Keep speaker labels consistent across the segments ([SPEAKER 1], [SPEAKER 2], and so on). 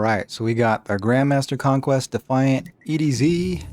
[SPEAKER 1] Alright, so we got the Grandmaster Conquest, Defiant, EDZ,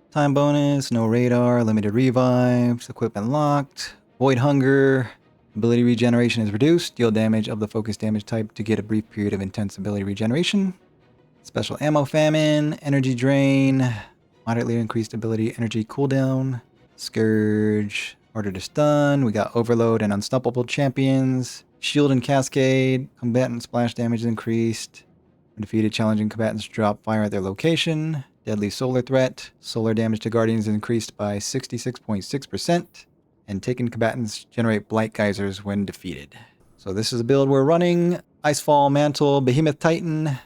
[SPEAKER 1] time bonus, no radar, limited revives, equipment locked, void hunger, ability regeneration is reduced, deal damage of the focus damage type to get a brief period of intense ability regeneration, special ammo famine, energy drain, moderately increased ability energy cooldown, scourge, harder to stun, we got overload and unstoppable champions, shield and cascade, combatant splash damage is increased. When defeated, challenging combatants drop fire at their location. Deadly solar threat. Solar damage to guardians is increased by 66.6%. And taken combatants generate blight geysers when defeated. So this is a build we're running. Icefall Mantle, Behemoth Titan,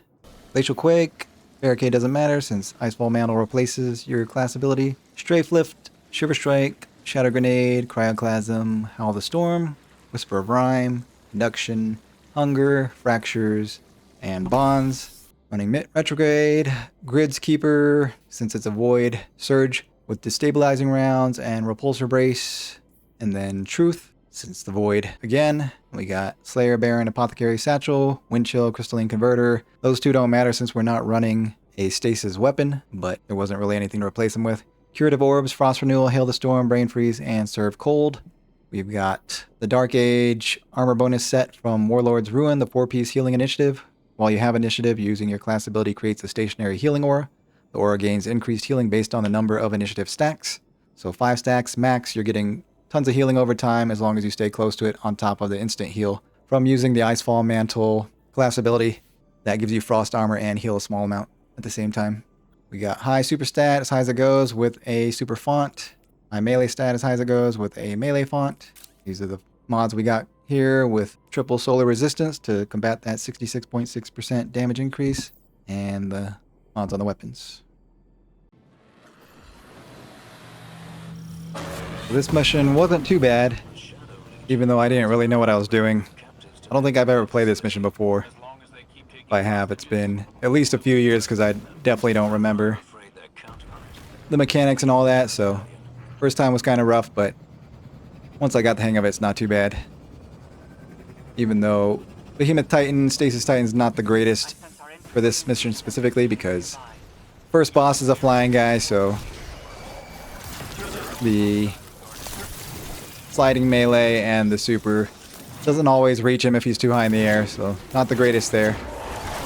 [SPEAKER 1] Glacial Quake. Barricade doesn't matter since Icefall Mantle replaces your class ability. Strafe Lift, Shiver Strike, Shatter Grenade, Cryoclasm, Howl the Storm, Whisper of Rhyme, Induction, Hunger, Fractures, and Bonds. Running Mitt Retrograde, Grid's Keeper, since it's a void, Surge with Destabilizing Rounds and Repulsor Brace, and then Truth, since the void again. We got Slayer Baron, Apothecary Satchel, Windchill, Crystalline Converter. Those two don't matter since we're not running a Stasis weapon, but there wasn't really anything to replace them with. Curative Orbs, Frost Renewal, Hail the Storm, Brain Freeze, and Serve Cold. We've got the Dark Age armor bonus set from Warlord's Ruin, the 4-piece healing initiative. While you have initiative, using your class ability creates a stationary healing aura. The aura gains increased healing based on the number of initiative stacks. So 5 stacks max, you're getting tons of healing over time as long as you stay close to it on top of the instant heal from using the Icefall Mantle class ability. That gives you frost armor and heal a small amount at the same time. We got high super stat as high as it goes with a super font. High melee stat as high as it goes with a melee font. These are the mods we got here with triple solar resistance to combat that 66.6% damage increase, and the mods on the weapons. This mission wasn't too bad, even though I didn't really know what I was doing. I don't think I've ever played this mission before. If I have, it's been at least a few years because I definitely don't remember the mechanics and all that, so first time was kind of rough, but once I got the hang of it, it's not too bad. Even though Behemoth Titan, Stasis Titan's not the greatest for this mission specifically because first boss is a flying guy, so the sliding melee and the super doesn't always reach him if he's too high in the air, so not the greatest there.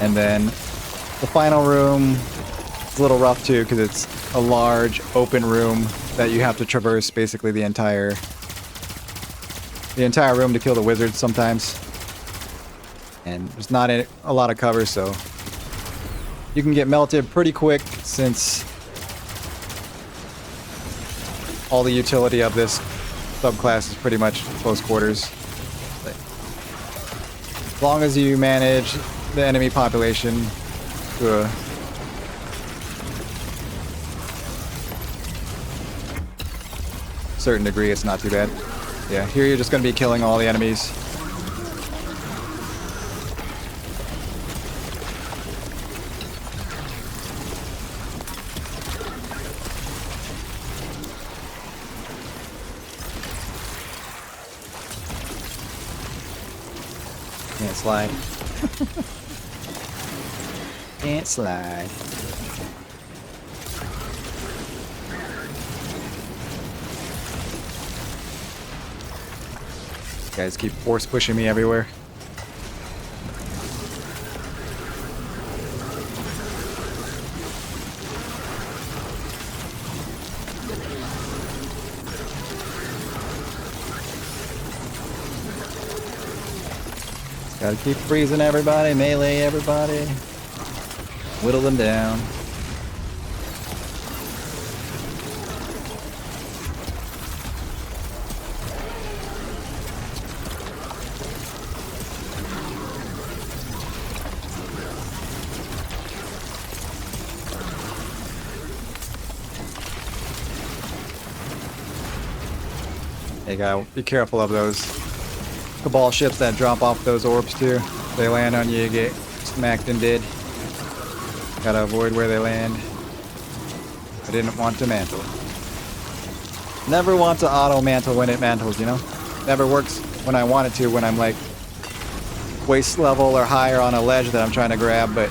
[SPEAKER 1] And then the final room is a little rough too because it's a large open room that you have to traverse basically the entire room to kill the wizards sometimes. And there's not a lot of cover, so you can get melted pretty quick since all the utility of this subclass is pretty much close quarters. But as long as you manage the enemy population to a certain degree, it's not too bad. Yeah, here you're just going to be killing all the enemies. Can't slide. Can't slide. Guys keep force pushing me everywhere. Gotta keep freezing everybody, melee everybody. Whittle them down. You gotta be careful of those Cabal ships that drop off those orbs too. If they land on you, you get smacked and dead. Gotta avoid where they land. I didn't want to mantle. Never want to auto mantle when it mantles, you know? Never works when I want it to, when I'm like waist level or higher on a ledge that I'm trying to grab, but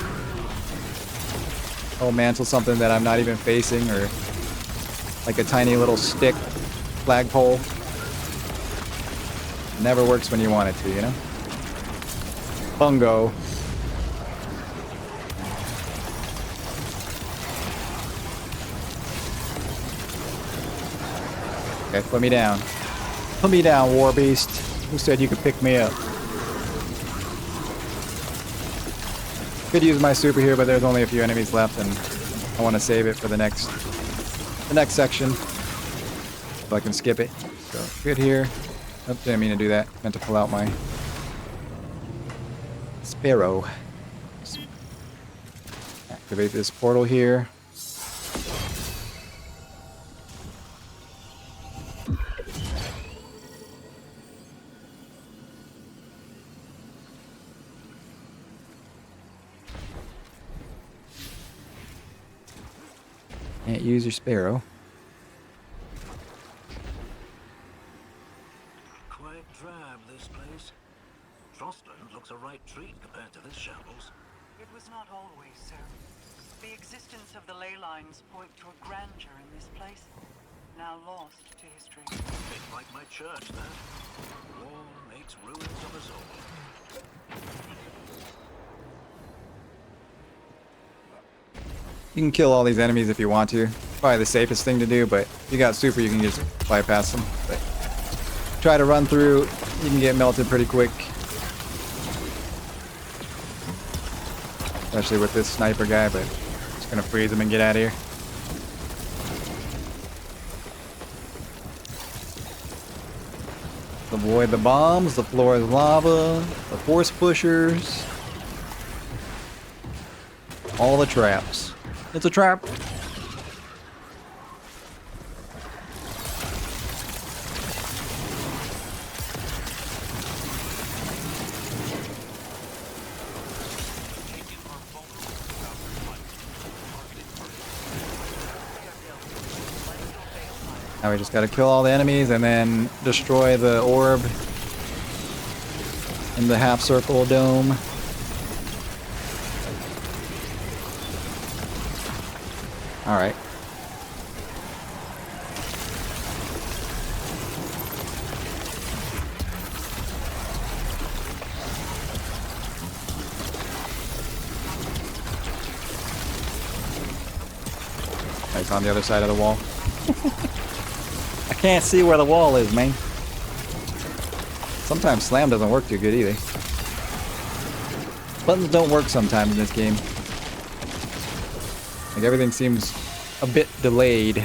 [SPEAKER 1] I'll mantle something that I'm not even facing, or like a tiny little stick flagpole. Never works when you want it to, you know? Bungo. Okay, put me down. Put me down, War Beast. Who said you could pick me up? Could use my super here, but there's only a few enemies left, and I want to save it for the next section, so I can skip it. So good here. Oh, didn't mean to do that. Meant to pull out my Sparrow. Activate this portal here. Can't use your Sparrow.
[SPEAKER 2] Quite drab, this place. Frostland looks a right treat compared to this shambles.
[SPEAKER 3] It was not always so. The existence of the ley lines point to a grandeur in this place, now lost to history.
[SPEAKER 2] Bit like my church, that. War makes ruins of us all.
[SPEAKER 1] You can kill all these enemies if you want to. Probably the safest thing to do, but if you got super, you can just bypass them. But try to run through, you can get melted pretty quick. Especially with this sniper guy, but just gonna freeze him and get out of here. Avoid the bombs, the floor is lava, the force pushers, all the traps. It's a trap. Now we just gotta kill all the enemies and then destroy the orb in the half circle dome. Alright. It's on the other side of the wall. I can't see where the wall is, man. Sometimes slam doesn't work too good either. Buttons don't work sometimes in this game. Like everything seems a bit delayed.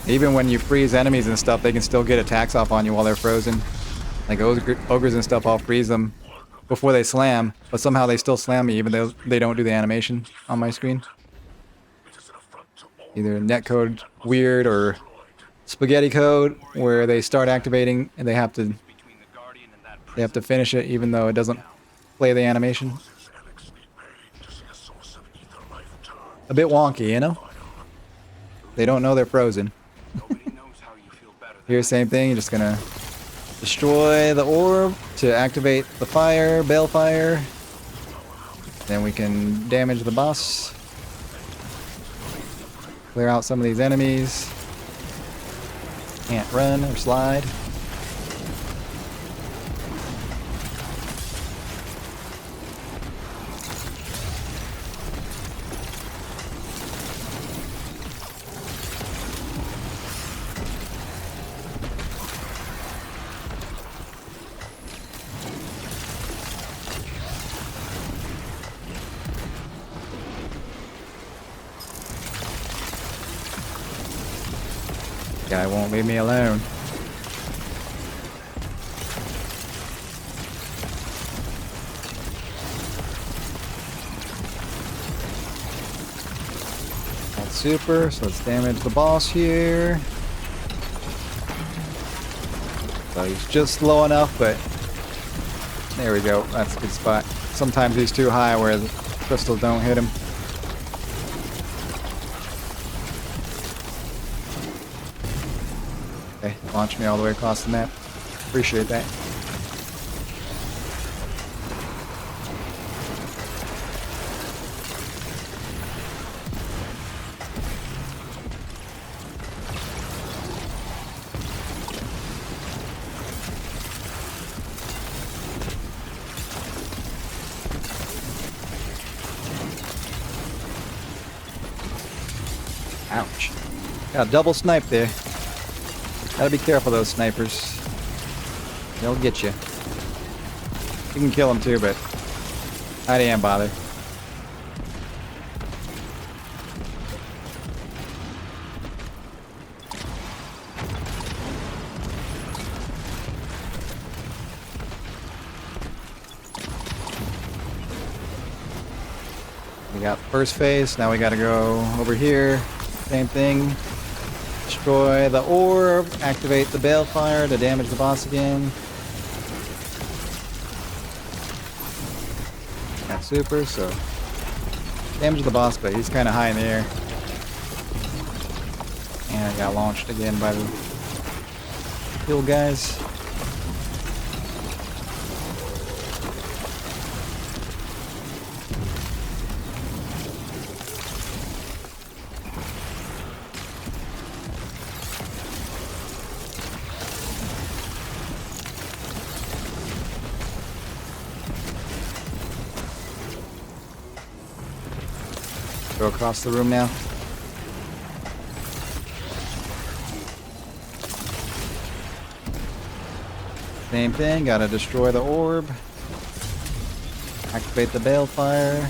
[SPEAKER 1] Even when you freeze enemies and stuff, they can still get attacks off on you while they're frozen. Like ogres and stuff, I'll freeze them before they slam, but somehow they still slam me even though they don't do the animation on my screen. Either netcode weird or spaghetti code where they start activating and they have to finish it even though it doesn't play the animation. A bit wonky, you know? They don't know they're frozen. Here, same thing, you're just gonna destroy the orb to activate the fire, balefire. Then we can damage the boss. Clear out some of these enemies. Can't run or slide. Guy won't leave me alone. That's super, so let's damage the boss here. So he's just low enough, but there we go. That's a good spot. Sometimes he's too high where the crystals don't hit him. Okay, launch me all the way across the map. Appreciate that. Ouch. Got a double snipe there. Gotta be careful, those snipers. They'll get you. You can kill them too, but I didn't bother. We got first phase, now we gotta go over here. Same thing. Destroy the orb, activate the balefire to damage the boss again. Got super, so damage the boss, but he's kind of high in the air. And I got launched again by the hill guys. Go across the room now. Same thing, gotta destroy the orb. Activate the balefire.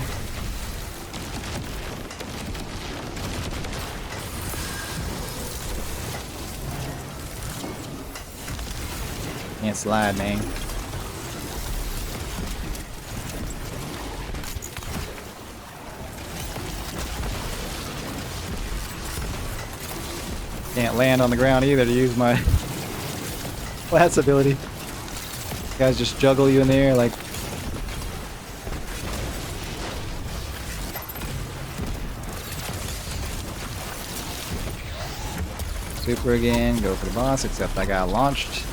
[SPEAKER 1] Can't slide, man. Can't land on the ground either to use my last ability. Guys just juggle you in the air like... Super again, go for the boss, except I got launched.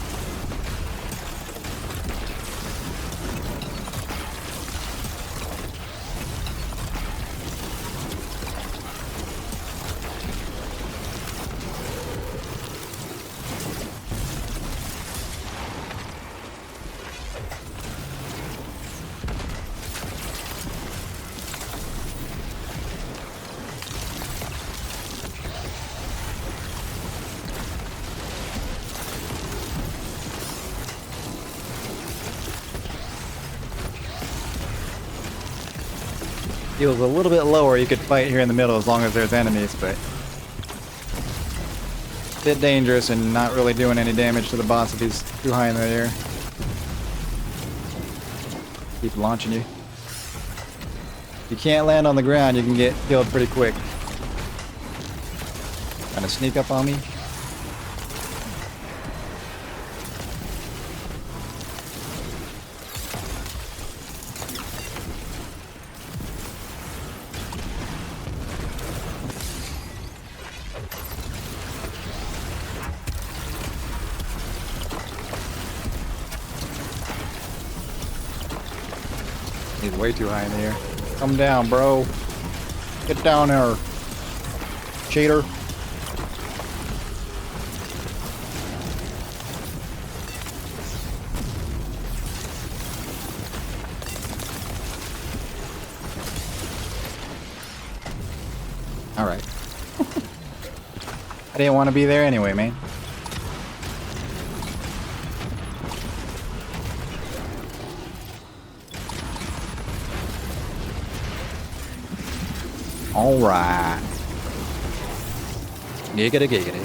[SPEAKER 1] Feels a little bit lower. You could fight here in the middle as long as there's enemies, but a bit dangerous and not really doing any damage to the boss if he's too high in the air. Keep launching you. If you can't land on the ground, you can get killed pretty quick. Trying to sneak up on me. He's way too high in the air. Come down, bro. Get down there. Cheater. Alright. I didn't want to be there anyway, man. Alright. Giggity giggity.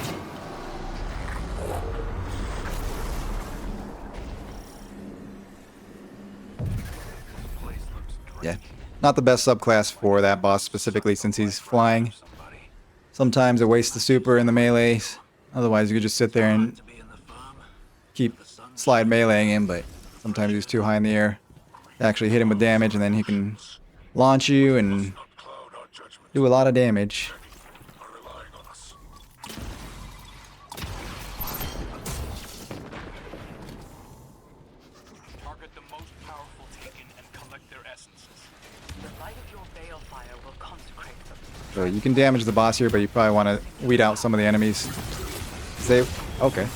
[SPEAKER 1] Yeah. Not the best subclass for that boss specifically since he's flying. Sometimes it wastes the super in the melees. Otherwise you could just sit there and keep slide meleeing him, but sometimes he's too high in the air to actually hit him with damage, and then he can launch you and do a lot of damage.
[SPEAKER 4] Target the most powerful Taken and collect their essences.
[SPEAKER 3] The light of your balefire will consecrate them.
[SPEAKER 1] So you can damage the boss here, but you probably want to weed out some of the enemies. Okay.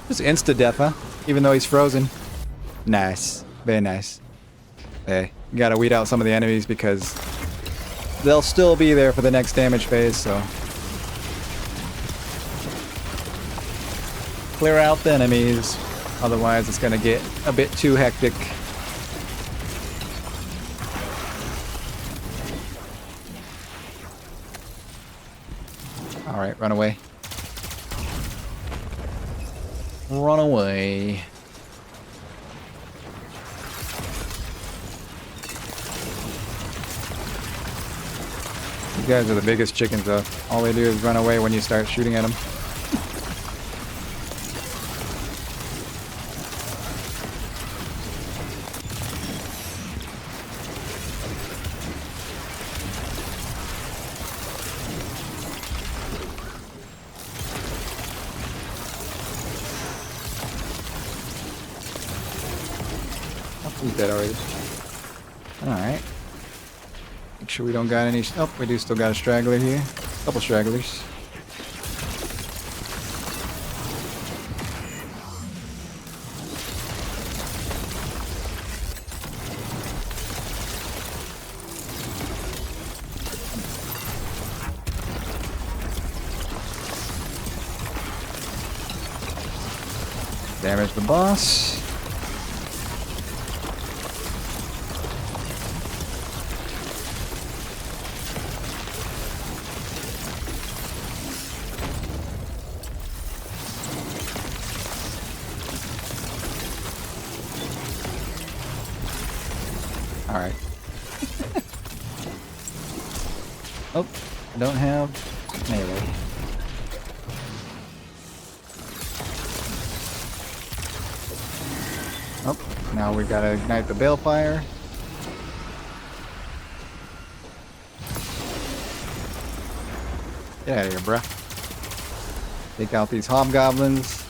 [SPEAKER 1] Just insta-death, huh? Even though he's frozen. Nice. Very nice. Hey, you gotta weed out some of the enemies because they'll still be there for the next damage phase, so. Clear out the enemies, otherwise it's gonna get a bit too hectic. Alright, run away. Run away. You guys are the biggest chickens though. All they do is run away when you start shooting at them. He's dead already. Alright. Make sure we don't got any... Oh, we do still got a straggler here. A couple stragglers. Damage the boss. Alright. Oh, I don't have melee. Oh, now we gotta ignite the balefire. Get out of here, bruh. Take out these hobgoblins.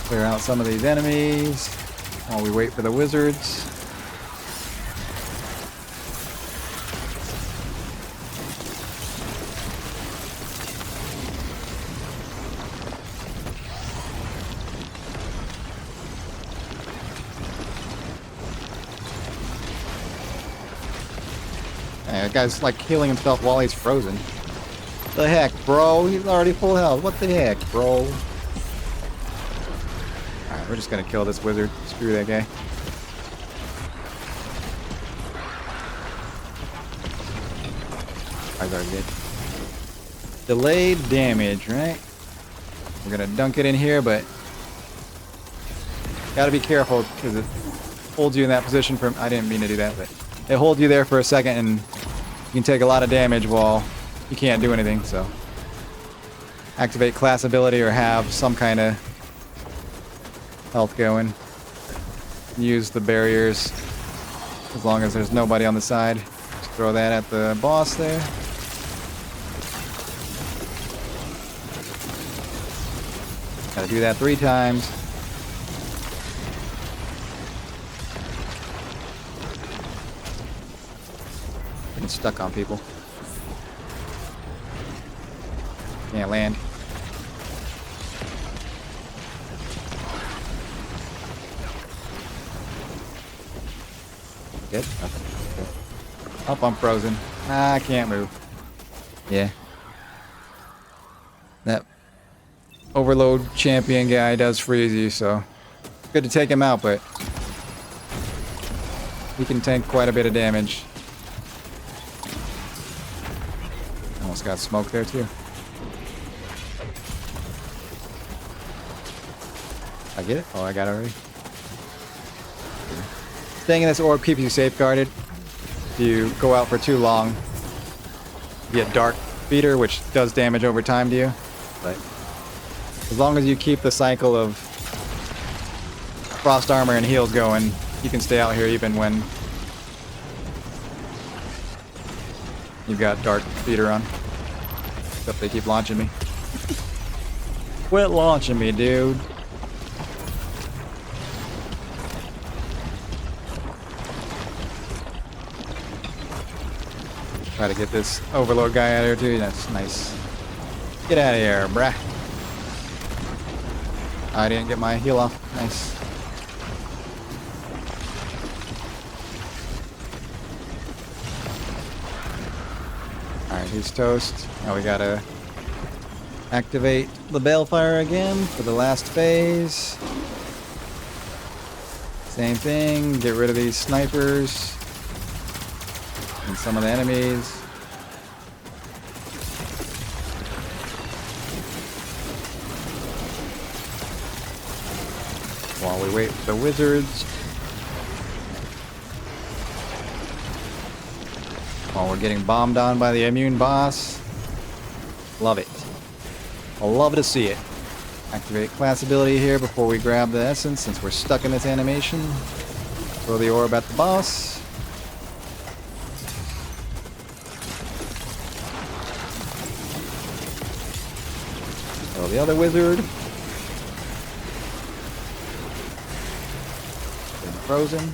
[SPEAKER 1] Clear out some of these enemies while we wait for the wizards. That guy's like healing himself while he's frozen. The heck, bro? He's already full health. What the heck, bro? Alright, we're just gonna kill this wizard. Screw that guy. Eyes are good. Delayed damage, right? We're gonna dunk it in here, but gotta be careful because it holds you in that position for... I didn't mean to do that, but it holds you there for a second and you can take a lot of damage while you can't do anything, so activate class ability or have some kind of health going. Use the barriers as long as there's nobody on the side. Just throw that at the boss there. Gotta do that 3 times. Getting stuck on people. Can't land. Good? Okay. Good. Up, I'm frozen. I can't move. Yeah. That overload champion guy does freeze you, so good to take him out, but he can tank quite a bit of damage. Almost got smoke there too. I get it? Oh, I got it already. Staying in this orb keeps you safeguarded. If you go out for too long, you get Dark Feeder, which does damage over time to you. But as long as you keep the cycle of Frost Armor and heals going, you can stay out here even when you've got Dark Feeder on. Except they keep launching me. Quit launching me, dude. Try to get this overload guy out of here too. That's nice. Get out of here, bruh. I didn't get my heal off. Nice. Alright, he's toast. Now we gotta activate the Balefire again for the last phase. Same thing, get rid of these snipers and some of the enemies. While we wait for the wizards. While we're getting bombed on by the immune boss. Love it. I'll love to see it. Activate class ability here before we grab the essence since we're stuck in this animation. Throw the orb at the boss. Throw the other wizard. Been frozen.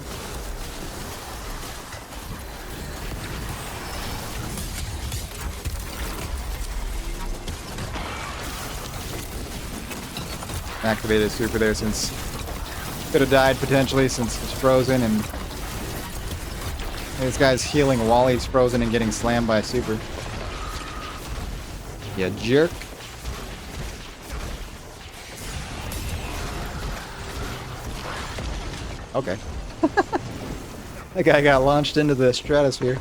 [SPEAKER 1] Activated super there since could have died potentially since it's frozen, and this guy's healing while he's frozen and getting slammed by a super. You jerk. Okay. That guy got launched into the stratosphere.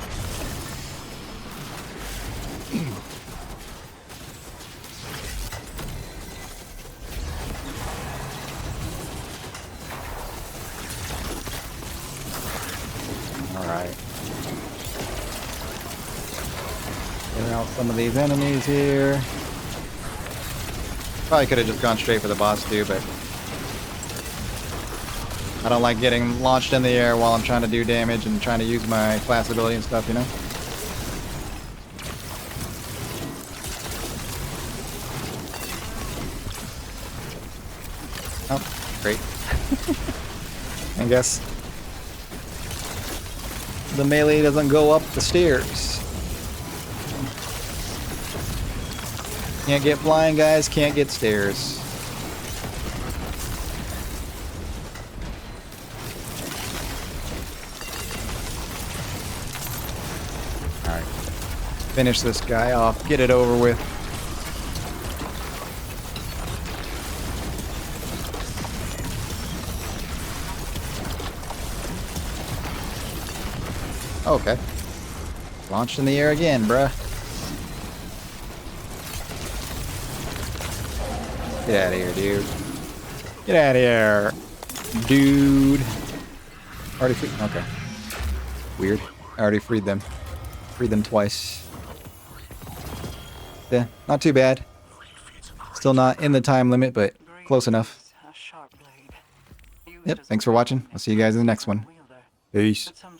[SPEAKER 1] Alright. Clear out some of these enemies here. Probably could have just gone straight for the boss too, but I don't like getting launched in the air while I'm trying to do damage and trying to use my class ability and stuff, you know? Oh, great. I guess the melee doesn't go up the stairs. Can't get flying, guys. Can't get stairs. Alright. Finish this guy off. Get it over with. Okay. Launched in the air again, bruh. Get out of here, dude. Get out of here, dude. Already freed. Okay. Weird. I already freed them. Freed them twice. Yeah, not too bad. Still not in the time limit, but close enough.
[SPEAKER 3] A sharp blade.
[SPEAKER 1] Yep, thanks for watching. I'll see you guys in the next one. Peace.
[SPEAKER 3] But sometimes